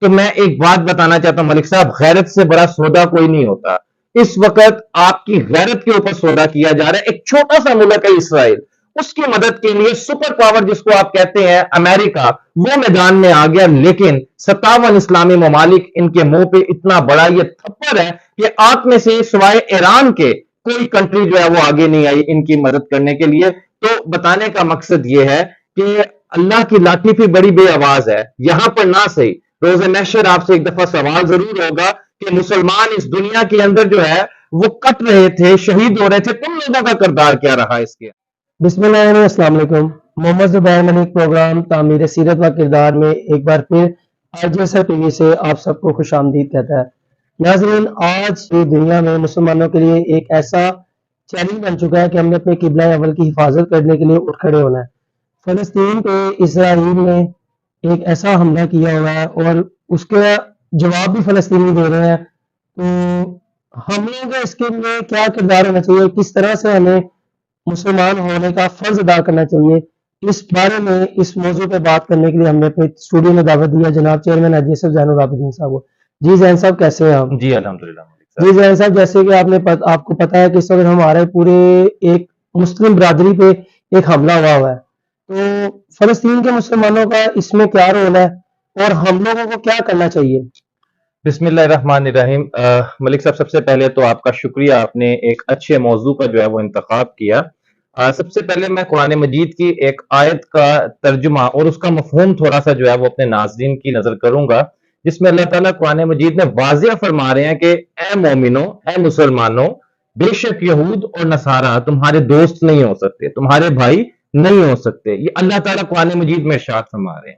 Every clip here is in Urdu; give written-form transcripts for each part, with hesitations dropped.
تو میں ایک بات بتانا چاہتا ہوں ملک صاحب، غیرت سے بڑا سودا کوئی نہیں ہوتا۔ اس وقت آپ کی غیرت کے اوپر سودا کیا جا رہا ہے۔ ایک چھوٹا سا ملک ہے اسرائیل، اس کی مدد کے لیے سپر پاور جس کو آپ کہتے ہیں امریکہ، وہ میدان میں آ گیا، لیکن 57 اسلامی ممالک ان کے منہ پہ اتنا بڑا یہ تھپڑ ہے کہ آپ میں سے سوائے ایران کے کوئی کنٹری جو ہے وہ آگے نہیں آئی ان کی مدد کرنے کے لیے۔ تو بتانے کا مقصد یہ ہے کہ اللہ کی لاٹھی بھی بڑی بے آواز ہے، یہاں پر نہ صحیح روز محشر آپ سے ایک دفعہ سوال ضرور ہوگا کہ مسلمان اس دنیا کے اندر جو ہے وہ کٹ رہے تھے، شہید ہو رہے تھے، تم لوگوں کا کردار کیا رہا اس کے؟ بسم اللہ الرحمن الرحیم۔ السلام علیکم۔ محمد زبیر ملک پروگرام تعمیر سیرت و کردار میں ایک بار پھر RJSR ٹی وی سے آپ سب کو خوش آمدید کہتا ہے۔ ناظرین، آج کی دنیا میں مسلمانوں کے لیے ایک ایسا چیلنج بن چکا ہے کہ ہم نے اپنے قبلہ اول کی حفاظت کرنے کے لیے اٹھ کھڑے ہونا ہے۔ فلسطین پہ اسرائیل نے ایک ایسا حملہ کیا ہوا ہے اور اس کا جواب بھی فلسطینی دے رہے ہیں، تو ہم لوگوں کا اس کے لیے کیا کردار ہونا چاہیے، کس طرح سے ہمیں مسلمان ہونے کا فرض ادا کرنا چاہیے، اس بارے میں اس موضوع پہ بات کرنے کے لیے ہم نے اپنے اسٹوڈیو میں دعوت دیا جناب چیئرمین RJSR زین العابدین صاحب کو۔ جی زین صاحب، کیسے ہیں آپ؟ جی الحمدللہ جی زین صاحب، جیسے کہ آپ کو پتا ہے کہ اس وقت ہمارے پورے ایک مسلم برادری پہ ایک حملہ ہوا ہے، تو فلسطین کے مسلمانوں کا اس میں کیا رول ہے اور ہم لوگوں کو کیا کرنا چاہیے؟ بسم اللہ الرحمن الرحیم۔ ملک صاحب، سب سے پہلے تو آپ کا شکریہ، آپ نے ایک اچھے موضوع کا جو ہے وہ انتخاب کیا۔ سب سے پہلے میں قرآن مجید کی ایک آیت کا ترجمہ اور اس کا مفہوم تھوڑا سا جو ہے وہ اپنے ناظرین کی نظر کروں گا، جس میں اللہ تعالیٰ قرآن مجید میں واضح فرما رہے ہیں کہ اے مومنو، اے مسلمانوں، بے شک یہود اور نصارہ تمہارے دوست نہیں ہو سکتے، تمہارے بھائی نہیں ہو سکتے۔ یہ اللہ تعالیٰ قرآن مجید میں ارشاد فرما رہے ہیں۔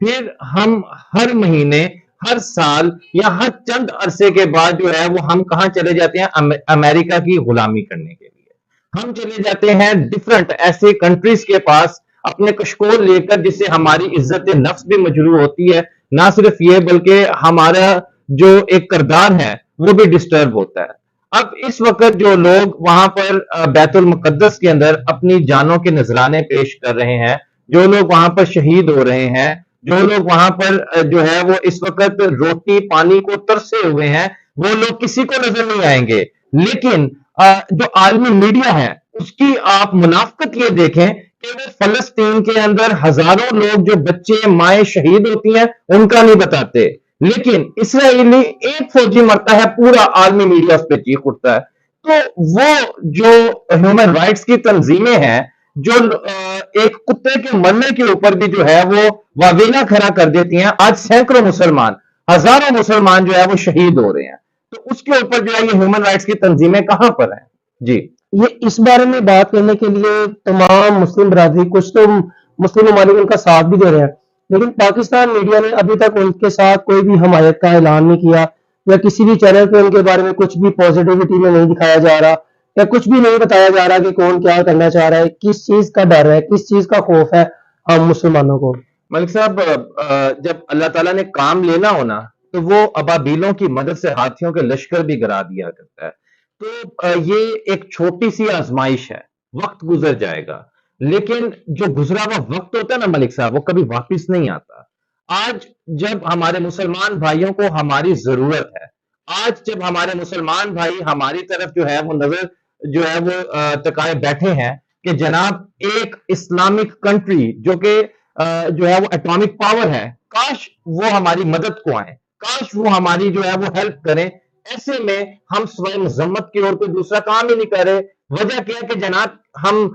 پھر ہم ہر مہینے، ہر سال یا ہر چند عرصے کے بعد جو ہے وہ ہم کہاں چلے جاتے ہیں؟ امریکہ کی غلامی کرنے کے لیے ہم چلے جاتے ہیں ڈفرنٹ ایسے کنٹریز کے پاس اپنے کشکول لے کر، جس سے ہماری عزت نفس بھی مجروح ہوتی ہے۔ نہ صرف یہ بلکہ ہمارا جو ایک کردار ہے وہ بھی ڈسٹرب ہوتا ہے۔ اب اس وقت جو لوگ وہاں پر بیت المقدس کے اندر اپنی جانوں کے نذرانے پیش کر رہے ہیں، جو لوگ وہاں پر شہید ہو رہے ہیں، جو لوگ وہاں پر جو ہے وہ اس وقت روٹی پانی کو ترسے ہوئے ہیں، وہ لوگ کسی کو نظر نہیں آئیں گے۔ لیکن جو عالمی میڈیا ہے اس کی آپ منافقت یہ دیکھیں کہ وہ فلسطین کے اندر ہزاروں لوگ جو بچے مائیں شہید ہوتی ہیں ان کا نہیں بتاتے، لیکن اسرائیلی ایک فوجی مرتا ہے پورا عالمی میڈیا اس پہ چیخ اٹھتا ہے۔ تو وہ جو ہیومن رائٹس کی تنظیمیں ہیں جو ایک کتے کے مرنے کے اوپر بھی جو ہے وہ واویلا کھڑا کر دیتی ہیں، آج سینکڑوں مسلمان، ہزاروں مسلمان جو ہے وہ شہید ہو رہے ہیں، تو اس کے اوپر جو ہے یہ ہیومن رائٹس کی تنظیمیں کہاں پر ہیں؟ جی یہ اس بارے میں بات کرنے کے لیے تمام مسلم برادری، کچھ تو مسلم ممالک ان کا ساتھ بھی دے رہے ہیں، لیکن پاکستان میڈیا نے ابھی تک ان کے ساتھ کوئی بھی حمایت کا اعلان نہیں کیا، یا کسی بھی چینل پہ ان کے بارے میں کچھ بھی پازیٹیوٹی میں نہیں دکھایا جا رہا، یا کچھ بھی نہیں بتایا جا رہا کہ کون کیا کرنا چاہ رہا ہے، کس چیز کا ڈر ہے، کس چیز کا خوف ہے ہم مسلمانوں کو۔ ملک صاحب، جب اللہ تعالیٰ نے کام لینا ہونا تو وہ ابابیلوں کی مدد سے ہاتھیوں کے لشکر بھی گرا دیا کرتا ہے۔ تو یہ ایک چھوٹی سی آزمائش ہے، وقت گزر جائے گا، لیکن جو گزرا ہوا وقت ہوتا ہے نا ملک صاحب، وہ کبھی واپس نہیں آتا۔ آج جب ہمارے مسلمان بھائیوں کو ہماری ضرورت ہے، آج جب ہمارے مسلمان بھائی ہماری طرف جو ہے وہ نظر جو ہے وہ ٹکائے بیٹھے ہیں کہ جناب ایک اسلامک کنٹری جو کہ جو ہے وہ اٹامک پاور ہے، کاش وہ ہماری مدد کو آئیں، کاش وہ ہماری جو ہے وہ ہیلپ کریں۔ ایسے میں ہم سوائے مذمت کی اور کوئی دوسرا کام ہی نہیں کر رہے۔ وجہ کیا ہے کہ جناب ہم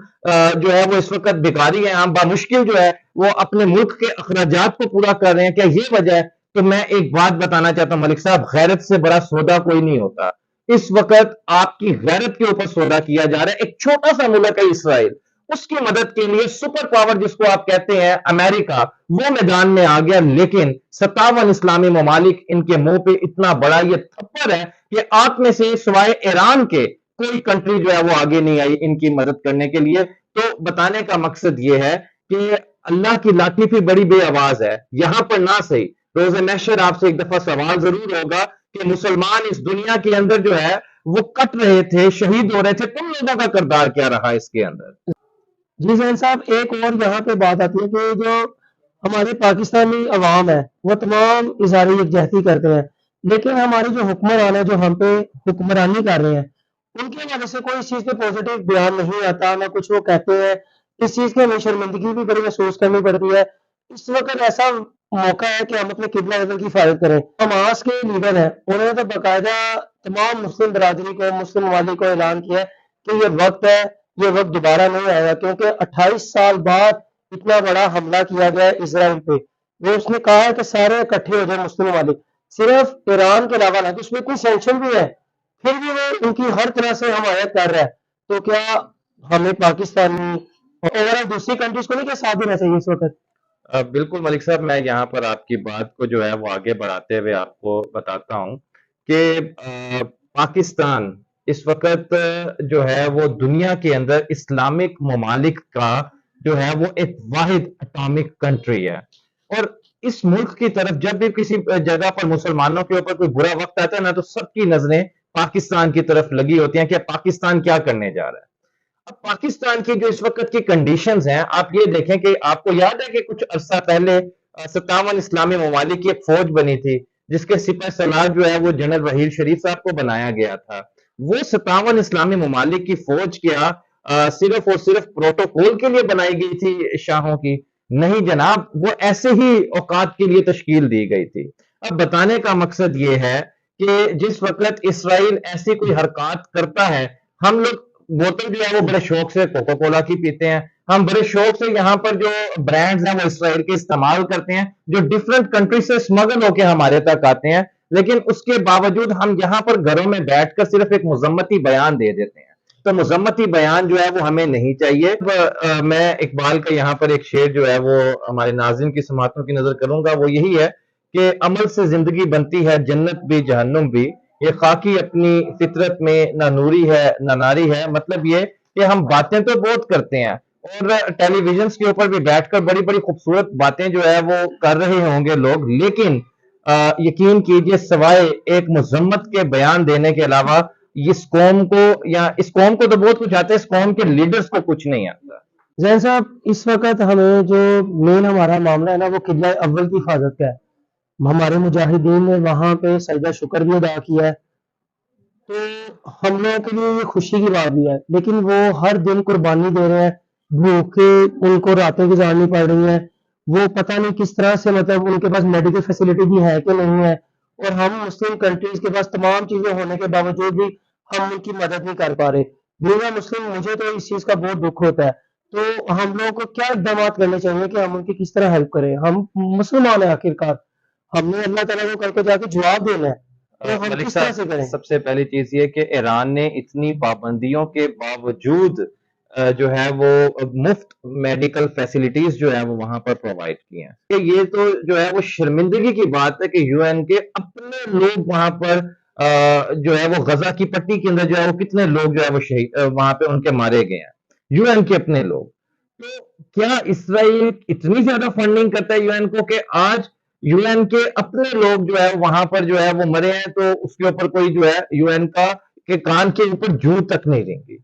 جو ہے وہ اس وقت بیکاری ہیں، ہم بامشکل جو ہے وہ اپنے ملک کے اخراجات کو پورا کر رہے ہیں۔ کیا یہ وجہ ہے؟ تو میں ایک بات بتانا چاہتا ہوں ملک صاحب، غیرت سے بڑا سودا کوئی نہیں ہوتا۔ اس وقت آپ کی غیرت کے اوپر سودا کیا جا رہا ہے۔ ایک چھوٹا سا ملک ہے اسرائیل، اس کی مدد کے لیے سپر پاور جس کو آپ کہتے ہیں امریکہ، وہ میدان میں آ گیا، لیکن 57 اسلامی ممالک ان کے منہ پہ اتنا بڑا یہ تھپڑ ہے کہ آپ میں سے سوائے ایران کے کوئی کنٹری جو ہے وہ آگے نہیں آئی ان کی مدد کرنے کے لیے۔ تو بتانے کا مقصد یہ ہے کہ اللہ کی لاٹھی بھی بڑی بے آواز ہے، یہاں پر نہ صحیح روز محشر آپ سے ایک دفعہ سوال ضرور ہوگا کہ مسلمان اس دنیا کے اندر جو ہے وہ کٹ رہے تھے، شہید ہو رہے تھے، تم لوگوں کا کردار کیا رہا اس کے اندر؟ جی زین صاحب، ایک اور یہاں پہ بات آتی ہے کہ جو ہمارے پاکستانی عوام ہے وہ تمام اظہار یکجہتی کرتے ہیں، لیکن ہمارے جو حکمران ہیں جو ہم پہ حکمرانی کر رہے ہیں ان کی وجہ سے کوئی اس چیز پہ پازیٹیو بیان نہیں آتا، نہ کچھ وہ کہتے ہیں۔ اس چیز کی ہمیں شرمندگی بھی بڑی محسوس کرنی پڑتی ہے۔ اس وقت ایسا موقع ہے کہ ہم اپنے قبلہ اول کی حفاظت کریں۔ حماس کے لیڈر ہیں، انہوں نے تو باقاعدہ تمام مسلم برادری کو، مسلم ممالک کو اعلان کیا ہے کہ یہ وقت دوبارہ نہیں آئے گا، کیونکہ 28 سال بعد اتنا بڑا حملہ کیا گیا ہے اسرائیل پہ۔ وہ اس نے کہا ہے کہ سارے اکٹھے ہو جائیں مسلم ممالک، صرف ایران کے علاوہ نہ، کہ اس میں کوئی سینکشن بھی ہے پھر بھی وہ ان کی ہر طرح سے حمایت کر رہا ہے۔ تو کیا ہمیں پاکستانی اور دوسری کنٹریز کو نہیں کیا ساتھ دینا چاہیے اس وقت؟ بالکل ملک صاحب، میں یہاں پر آپ کی بات کو جو ہے وہ آگے بڑھاتے ہوئے آپ کو بتاتا ہوں کہ پاکستان اس وقت جو ہے وہ دنیا کے اندر اسلامک ممالک کا جو ہے وہ ایک واحد اٹامک کنٹری ہے، اور اس ملک کی طرف جب بھی کسی جگہ پر مسلمانوں کے اوپر کوئی برا وقت آتا ہے نا، تو سب کی نظریں پاکستان کی طرف لگی ہوتی ہیں کہ پاکستان کیا کرنے جا رہا ہے۔ اب پاکستان کی جو اس وقت کی کنڈیشنز ہیں، آپ یہ دیکھیں کہ آپ کو یاد ہے کہ کچھ عرصہ پہلے 57 اسلامی ممالک کی ایک فوج بنی تھی جس کے سپہ سالار جو ہے وہ جنرل وحید شریف صاحب کو بنایا گیا تھا۔ وہ 57 اسلامی ممالک کی فوج کیا صرف اور صرف پروٹوکول کے لیے بنائی گئی تھی شاہوں کی؟ نہیں جناب، وہ ایسے ہی اوقات کے لیے تشکیل دی گئی تھی۔ اب بتانے کا مقصد یہ ہے کہ جس وقت اسرائیل ایسی کوئی حرکات کرتا ہے، ہم لوگ بوتل جو ہے وہ بڑے شوق سے کوکا کولا کی پیتے ہیں، ہم بڑے شوق سے یہاں پر جو برانڈز ہیں وہ اسرائیل کے استعمال کرتے ہیں جو ڈیفرنٹ کنٹری سے اسمگل ہو کے ہمارے تک آتے ہیں، لیکن اس کے باوجود ہم یہاں پر گھروں میں بیٹھ کر صرف ایک مذمتی بیان دے دیتے ہیں۔ تو مذمتی بیان جو ہے وہ ہمیں نہیں چاہیے۔ میں اقبال کا یہاں پر ایک شعر جو ہے وہ ہمارے ناظرین کی سماعتوں کی نظر کروں گا، وہ یہی ہے کہ عمل سے زندگی بنتی ہے جنت بھی جہنم بھی، یہ خاکی اپنی فطرت میں نہ نوری ہے نہ ناری ہے۔ مطلب یہ کہ ہم باتیں تو بہت کرتے ہیں اور ٹیلی ویژنز کے اوپر بھی بیٹھ کر بڑی بڑی خوبصورت باتیں جو ہے وہ کر رہے ہوں گے لوگ، لیکن یقین کیجئے سوائے ایک مذمت کے بیان دینے کے علاوہ اس قوم کو، یا اس قوم کو تو بہت کچھ آتا ہے، اس قوم کے لیڈرز کو کچھ نہیں آتا۔ زین صاحب، اس وقت ہمیں جو مین ہمارا معاملہ ہے نا وہ قبلہ اول کی حفاظت کا ہے۔ ہمارے مجاہدین نے وہاں پہ سجدہ شکر بھی ادا کیا ہے، تو ہم لوگوں کے لیے یہ خوشی کی بات بھی ہے، لیکن وہ ہر دن قربانی دے رہے ہیں، بھوکے ان کو راتیں گزارنی پڑ رہی ہیں، وہ پتہ نہیں کس طرح سے، مطلب ان کے پاس میڈیکل فیسلٹی بھی ہے کہ نہیں ہے، اور ہم مسلم کنٹریز کے پاس تمام چیزیں ہونے کے باوجود بھی ہم ان کی مدد نہیں کر پا رہے۔ میرا مسلم، مجھے تو اس چیز کا بہت دکھ ہوتا ہے۔ تو ہم لوگوں کو کیا اقدامات کرنے چاہیے کہ ہم ان کی کس طرح ہیلپ کریں؟ ہم مسلمان ہیں آخرکار، ہم نے اللہ تعالیٰ کو کل کو جا کے جواب دینا ہے، تو ہم ملک کس طرح سے صاحب، کریں؟ سب سے پہلی چیز یہ کہ ایران نے اتنی پابندیوں کے باوجود جو ہے وہ مفت میڈیکل فیسلٹیز جو ہے وہ وہاں پر پرووائڈ کی ہیں، کہ یہ تو جو ہے وہ شرمندگی کی بات ہے کہ یو این کے اپنے لوگ وہاں پر جو ہے وہ غزہ کی پٹی کے اندر جو ہے وہ کتنے لوگ جو ہے وہ شہید وہاں پہ ان کے مارے گئے ہیں، یو این کے اپنے لوگ۔ تو کیا اسرائیل اتنی زیادہ فنڈنگ کرتا ہے یو این کو کہ آج یو این کے اپنے لوگ جو ہے وہاں پر جو ہے وہ مرے ہیں، تو اس کے اوپر کوئی جو ہے یو این کا کے کان کے اوپر جوں تک نہیں دیں گی؟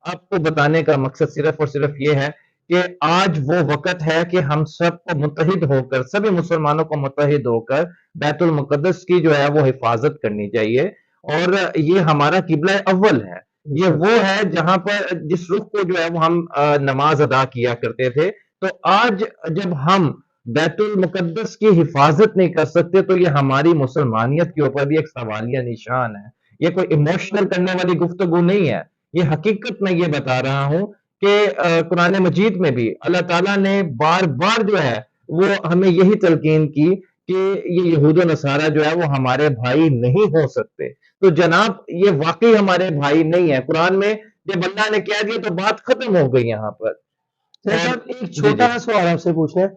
آپ کو بتانے کا مقصد صرف اور صرف یہ ہے کہ آج وہ وقت ہے کہ ہم سب کو متحد ہو کر، سبھی مسلمانوں کو متحد ہو کر بیت المقدس کی جو ہے وہ حفاظت کرنی چاہیے، اور یہ ہمارا قبلہ اول ہے، یہ وہ ہے جہاں پر جس رخ کو جو ہے وہ ہم نماز ادا کیا کرتے تھے۔ تو آج جب ہم بیت المقدس کی حفاظت نہیں کر سکتے تو یہ ہماری مسلمانیت کے اوپر بھی ایک سوالیہ نشان ہے۔ یہ کوئی ایموشنل کرنے والی گفتگو نہیں ہے، یہ حقیقت میں یہ بتا رہا ہوں کہ قرآن مجید میں بھی اللہ تعالیٰ نے بار بار جو ہے وہ ہمیں یہی تلقین کی کہ یہ یہود و نصارہ جو ہے وہ ہمارے بھائی نہیں ہو سکتے۔ تو جناب یہ واقعی ہمارے بھائی نہیں ہے، قرآن میں جب اللہ نے کہہ دیا تو بات ختم ہو گئی یہاں پر۔ صاحب، ایک جی چھوٹا جی سا سوال آپ سے پوچھنا ہے،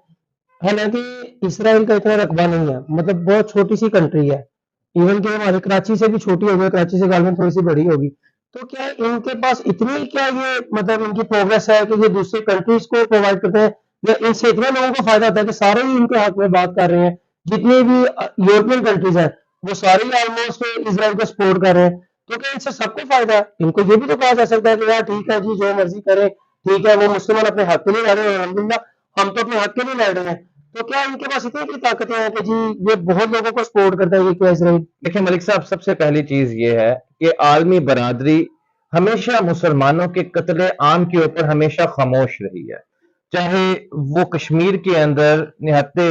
حالانکہ اسرائیل کا اتنا رقبہ نہیں ہے، مطلب بہت چھوٹی سی کنٹری ہے، ایون کہ ہمارے کراچی سے بھی چھوٹی ہوگی، کراچی سے غالباً تھوڑی سی بڑی ہوگی، تو کیا ان کے پاس اتنی، کیا یہ مطلب ان کی پروگرس ہے کہ یہ دوسری کنٹریز کو پرووائڈ کرتے ہیں، یا ان سے اتنے لوگوں کو فائدہ ہوتا ہے کہ سارے ہی ان کے حق میں بات کر رہے ہیں؟ جتنی بھی یورپین کنٹریز ہیں وہ سارے ہی آلموسٹ اسرائیل کو سپورٹ کر رہے ہیں، تو کیا ان سے سب کو فائدہ ہے؟ ان کو یہ بھی تو کہا جا سکتا ہے کہ یار ٹھیک ہے جی، جو مرضی کرے، ٹھیک ہے وہ مسلمان اپنے حق کے لیے لڑ رہے ہیں، الحمدللہ ہم تو اپنے حق کے لیے لڑ رہے ہیں، تو کیا ان کے پاس اتنی طاقتیں ہیں کہ جی یہ بہت لوگوں کو سپورٹ کرتا ہے یہ کیا اسرائیل؟ دیکھیں ملک صاحب، سب سے پہلی چیز یہ ہے کہ عالمی برادری ہمیشہ مسلمانوں کے قتل عام کے اوپر ہمیشہ خاموش رہی ہے، چاہے وہ کشمیر کے اندر نہتے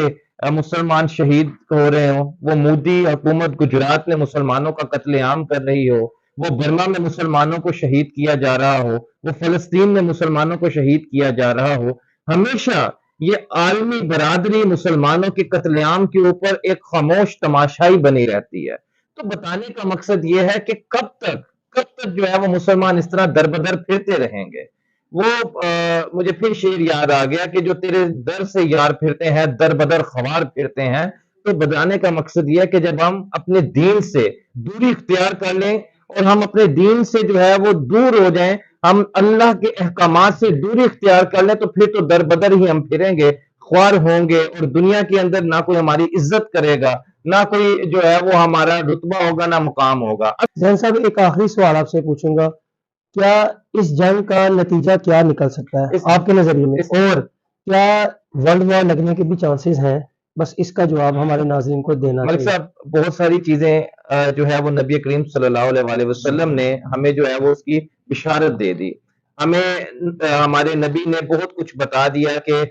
مسلمان شہید ہو رہے ہوں، وہ مودی حکومت گجرات میں مسلمانوں کا قتل عام کر رہی ہو، وہ برما میں مسلمانوں کو شہید کیا جا رہا ہو، وہ فلسطین میں مسلمانوں کو شہید کیا جا رہا ہو، ہمیشہ یہ عالمی برادری مسلمانوں کے قتل عام کے اوپر ایک خاموش تماشائی بنی رہتی ہے۔ تو بتانے کا مقصد یہ ہے کہ کب تک جو ہے وہ مسلمان اس طرح در بدر پھرتے رہیں گے۔ وہ مجھے پھر شعر یاد آ گیا کہ جو تیرے در سے یار پھرتے ہیں در بدر خوار پھرتے ہیں۔ تو بتانے کا مقصد یہ ہے کہ جب ہم اپنے دین سے دوری اختیار کر لیں اور ہم اپنے دین سے جو ہے وہ دور ہو جائیں، ہم اللہ کے احکامات سے دوری اختیار کر لیں، تو پھر تو در بدر ہی ہم پھریں گے، خوار ہوں گے، اور دنیا کے اندر نہ کوئی ہماری عزت کرے گا، نہ کوئی جو ہے وہ ہمارا رتبہ ہوگا، نہ مقام ہوگا۔ زین صاحب ایک آخری سوال آپ سے پوچھوں گا، کیا اس جنگ کا نتیجہ کیا نکل سکتا ہے آپ کے نظریے میں، اور کیا ورلڈ وار لگنے کے بھی چانسز ہیں؟ بس اس کا جواب ہمارے ناظرین کو دینا ملک چاہیے۔ صاحب، بہت ساری چیزیں جو ہے وہ نبی کریم صلی اللہ علیہ وآلہ وسلم نے ہمیں جو ہے وہ اس کی بشارت دے دی۔ ہمیں ہمارے نبی نے بہت کچھ بتا دیا کہ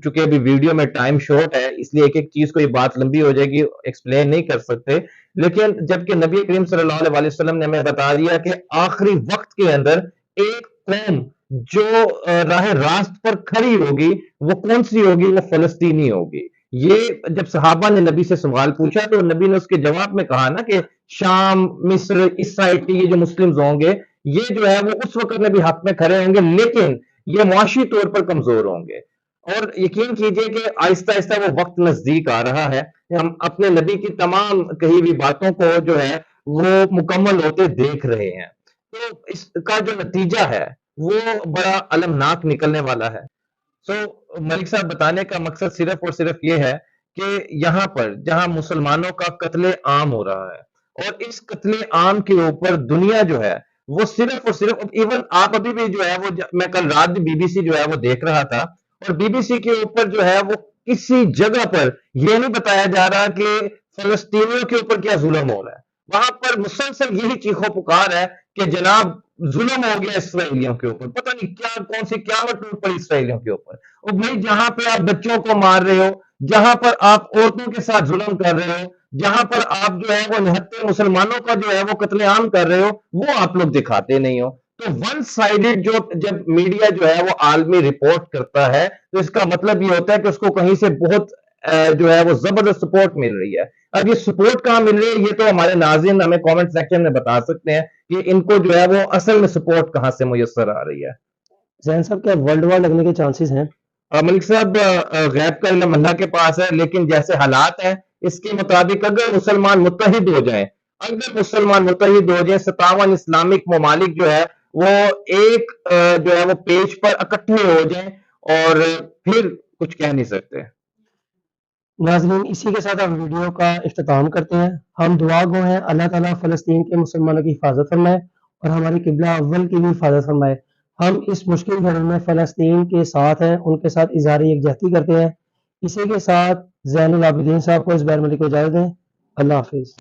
چونکہ ابھی ویڈیو میں ٹائم شارٹ ہے، اس لیے ایک ایک چیز کو یہ بات لمبی ہو جائے گی، ایکسپلین نہیں کر سکتے، لیکن جبکہ نبی کریم صلی اللہ علیہ وآلہ وسلم نے ہمیں بتا دیا کہ آخری وقت کے اندر ایک قوم جو راہ راست پر کھڑی ہوگی، وہ کون سی ہوگی؟ وہ فلسطینی ہوگی۔ یہ جب صحابہ نے نبی سے سوال پوچھا تو نبی نے اس کے جواب میں کہا نا کہ شام، مصر، اس سائڈ کے یہ جو مسلمز ہوں گے، یہ جو ہے وہ اس وقت میں بھی حق میں کھڑے ہوں گے، لیکن یہ معاشی طور پر کمزور ہوں گے۔ اور یقین کیجئے کہ آہستہ آہستہ وہ وقت نزدیک آ رہا ہے کہ ہم اپنے نبی کی تمام کہی ہوئی باتوں کو جو ہے وہ مکمل ہوتے دیکھ رہے ہیں۔ تو اس کا جو نتیجہ ہے وہ بڑا المناک نکلنے والا ہے۔ سو ملک صاحب، بتانے کا مقصد صرف اور صرف یہ ہے کہ یہاں پر جہاں مسلمانوں کا قتل عام ہو رہا ہے، اور اس قتل عام کے اوپر دنیا جو ہے وہ صرف اور صرف، ایون آپ ابھی بھی جو ہے وہ، میں کل رات بھی بی بی سی جو ہے وہ دیکھ رہا تھا، اور بی بی سی کے اوپر جو ہے وہ کسی جگہ پر یہ نہیں بتایا جا رہا کہ فلسطینیوں کے اوپر کیا ظلم ہو رہا ہے۔ وہاں پر مسلسل یہی چیخو پکار ہے کہ جناب ظلم ہو گیا اسرائیلیوں کے اوپر، پتہ نہیں کیا کون سی قیامت ٹوٹ پڑی اسرائیلیوں کے اوپر۔ اور بھائی جہاں پہ آپ بچوں کو مار رہے ہو، جہاں پر آپ عورتوں کے ساتھ ظلم کر رہے ہو، جہاں پر آپ جو ہے وہ نہتے مسلمانوں کا جو ہے وہ قتل عام کر رہے ہو، وہ آپ لوگ دکھاتے نہیں ہو۔ تو ون سائیڈڈ جب میڈیا جو ہے وہ عالمی رپورٹ کرتا ہے، تو اس کا مطلب یہ ہوتا ہے کہ اس کو کہیں سے بہت جو ہے وہ زبردست سپورٹ مل رہی ہے۔ اب یہ سپورٹ کہاں مل رہی ہے، یہ تو ہمارے ناظرین ہمیں کامنٹ سیکشن میں بتا سکتے ہیں کہ ان کو جو ہے وہ اصل میں سپورٹ کہاں سے میسر آ رہی ہے۔ زین صاحب کیا ورلڈ وار لگنے کے چانسز ہیں؟ ملک صاحب، غیب کا علم اللہ کے پاس ہے، لیکن جیسے حالات ہیں اس کے مطابق اگر مسلمان متحد ہو جائیں، 57 اسلامک ممالک جو ہے وہ ایک جو ہے وہ پیج پر اکٹھے ہو جائیں، اور پھر کچھ کہہ نہیں سکتے۔ ناظرین، اسی کے ساتھ ہم ویڈیو کا اختتام کرتے ہیں۔ ہم دعا گو ہیں اللہ تعالیٰ فلسطین کے مسلمانوں کی حفاظت فرمائے اور ہماری قبلہ اول کی بھی حفاظت فرمائے۔ ہم اس مشکل گھڑی میں فلسطین کے ساتھ ہیں، ان کے ساتھ اظہار یکجہتی کرتے ہیں۔ اسی کے ساتھ زین العابدین صاحب کو اس بیر ملک کو اجازت دیں۔ اللہ حافظ۔